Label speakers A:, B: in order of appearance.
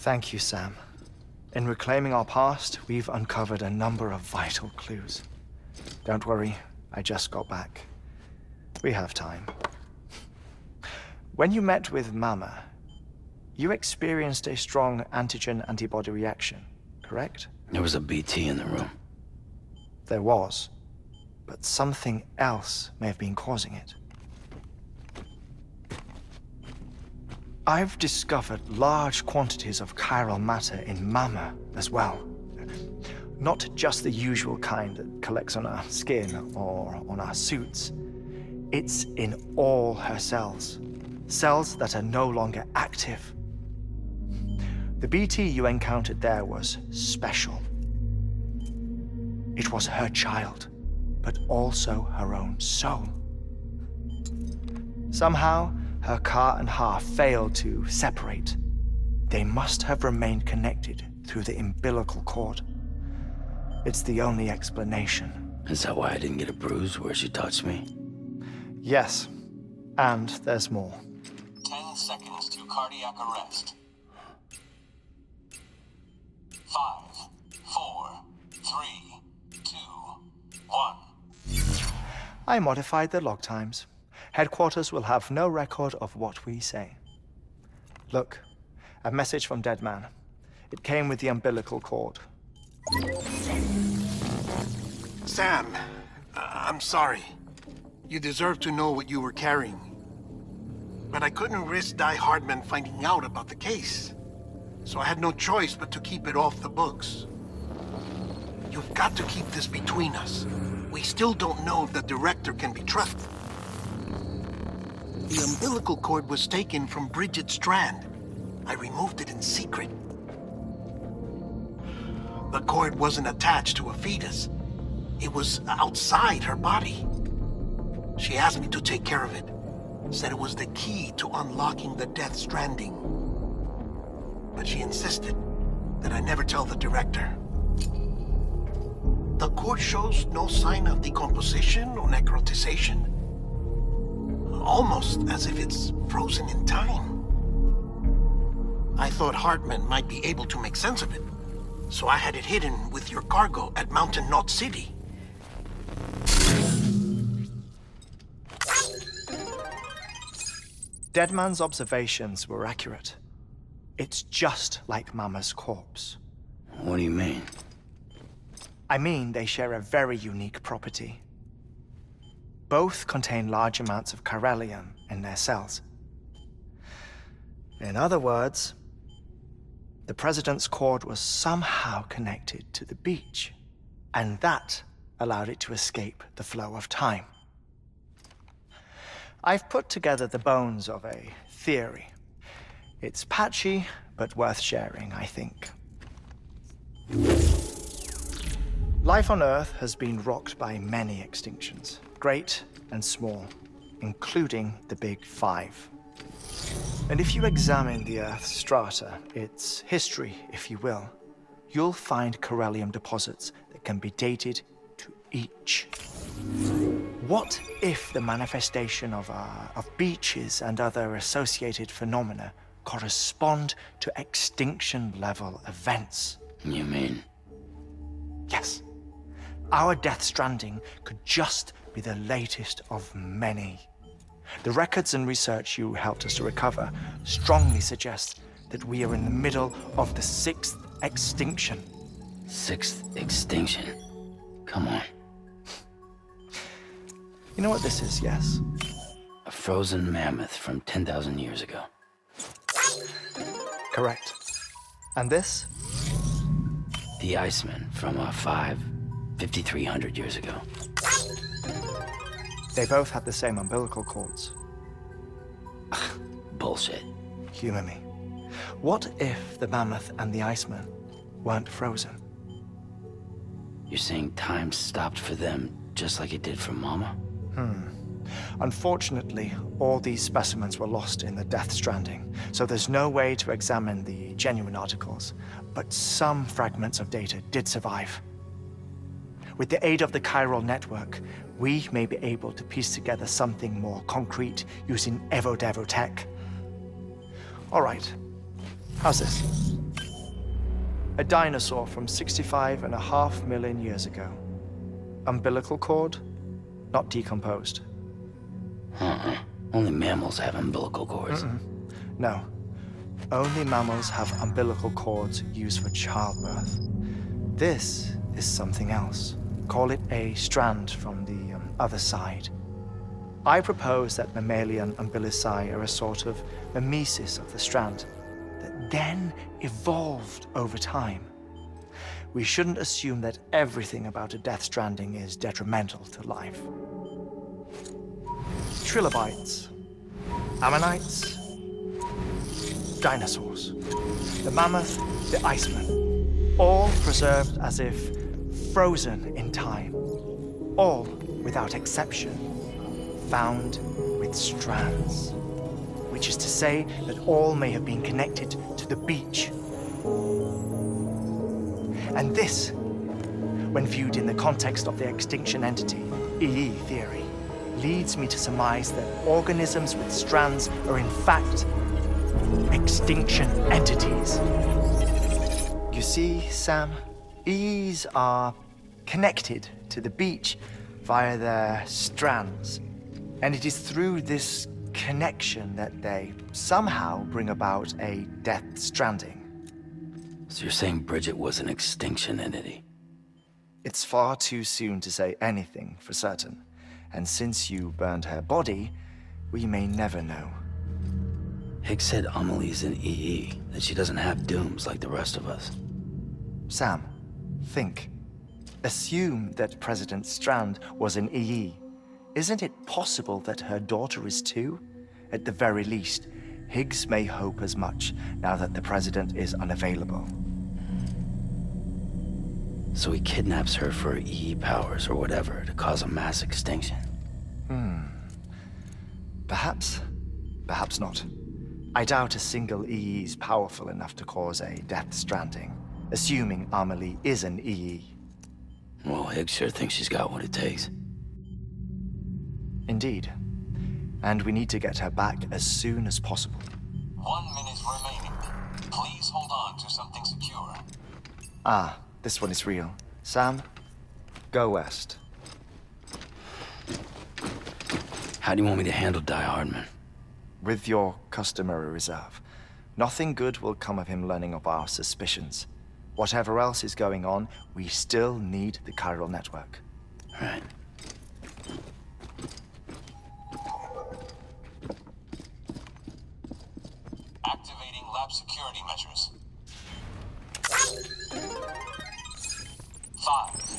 A: Thank you, Sam. In reclaiming our past, we've uncovered a number of vital clues. Don't worry, I just got back. We have time. When you met with Mama, you experienced a strong antigen-antibody reaction, correct?
B: There was a BT in the room.
A: There was, but something else may have been causing it. I've discovered large quantities of chiral matter in Mama as well. Not just the usual kind that collects on our skin or on our suits. It's in all her cells. Cells that are no longer active. The BT you encountered there was special. It was her child, but also her own soul. Somehow, her car and half failed to separate. They must have remained connected through the umbilical cord. It's the only explanation.
B: Is that why I didn't get a bruise where she touched me?
A: Yes, and there's more.
C: 10 seconds to cardiac arrest. 5, 4, 3, 2, 1.
A: I modified the log times. Headquarters will have no record of what we say. Look, a message from Dead Man. It came with the umbilical cord.
D: Sam, I'm sorry. You deserve to know what you were carrying. But I couldn't risk Di Hardman finding out about the case. So I had no choice but to keep it off the books. You've got to keep this between us. We still don't know if the director can be trusted. The umbilical cord was taken from Bridget Strand. I removed it in secret. The cord wasn't attached to a fetus. It was outside her body. She asked me to take care of it. Said it was the key to unlocking the Death Stranding. But she insisted that I never tell the director. The cord shows no sign of decomposition or necrotization. Almost as if it's frozen in time. I thought Hartman might be able to make sense of it, so I had it hidden with your cargo at Mountain Knot City.
A: Deadman's observations were accurate. It's just like Mama's corpse.
B: What do you mean?
A: I mean, they share a very unique property. Both contain large amounts of chiralium in their cells. In other words, the president's cord was somehow connected to the beach, and that allowed it to escape the flow of time. I've put together the bones of a theory. It's patchy, but worth sharing, I think. Life on Earth has been rocked by many extinctions, great and small, including the Big Five. And if you examine the Earth's strata, its history, if you will, you'll find chiralium deposits that can be dated to each. What if the manifestation of beaches and other associated phenomena correspond to extinction-level events?
B: You mean?
A: Yes. Our Death Stranding could just be the latest of many. The records and research you helped us to recover strongly suggest that we are in the middle of the 6th extinction.
B: 6th extinction? Come on.
A: You know what this is, yes?
B: A frozen mammoth from 10,000 years ago.
A: Correct. And this?
B: The Iceman from 5,300 years ago.
A: They both had the same umbilical cords.
B: Bullshit.
A: Humor me. What if the mammoth and the Iceman weren't frozen?
B: You're saying time stopped for them just like it did for Mama?
A: Unfortunately, all these specimens were lost in the Death Stranding, so there's no way to examine the genuine articles, but some fragments of data did survive. With the aid of the chiral network, we may be able to piece together something more concrete using Evo-Devo tech. All right, how's this? A dinosaur from 65.5 million years ago. Umbilical cord, not decomposed.
B: Only mammals have umbilical cords.
A: No. Only mammals have umbilical cords used for childbirth. This is something else. Call it a strand from the other side. I propose that mammalian umbilici are a sort of mimesis of the strand that then evolved over time. We shouldn't assume that everything about a death stranding is detrimental to life. Trilobites, ammonites, dinosaurs, the mammoth, the iceman, all preserved as if frozen in time, all, without exception, found with strands, which is to say that all may have been connected to the beach. And this, when viewed in the context of the extinction entity, EE theory, leads me to surmise that organisms with strands are in fact extinction entities. You see, Sam, EEs are connected to the beach via their strands. And it is through this connection that they somehow bring about a death stranding.
B: So you're saying Bridget was an extinction entity?
A: It's far too soon to say anything for certain. And since you burned her body, we may never know.
B: Higgs said Amelie's an EE, that she doesn't have dooms like the rest of us.
A: Sam, think. Assume that President Strand was an EE. Isn't it possible that her daughter is too? At the very least, Higgs may hope as much now that the president is unavailable.
B: So he kidnaps her for EE powers or whatever to cause a mass extinction.
A: Perhaps. Perhaps not. I doubt a single EE is powerful enough to cause a death stranding, assuming Amelie is an EE.
B: Well, Higgs sure thinks she's got what it takes.
A: Indeed. And we need to get her back as soon as possible.
C: 1 minute remaining. Please hold on to something secure.
A: Ah, this one is real. Sam, go west.
B: How do you want me to handle Die Hardman?
A: With your customary reserve. Nothing good will come of him learning of our suspicions. Whatever else is going on, we still need the chiral network.
B: Right.
C: Activating lab security measures. 5,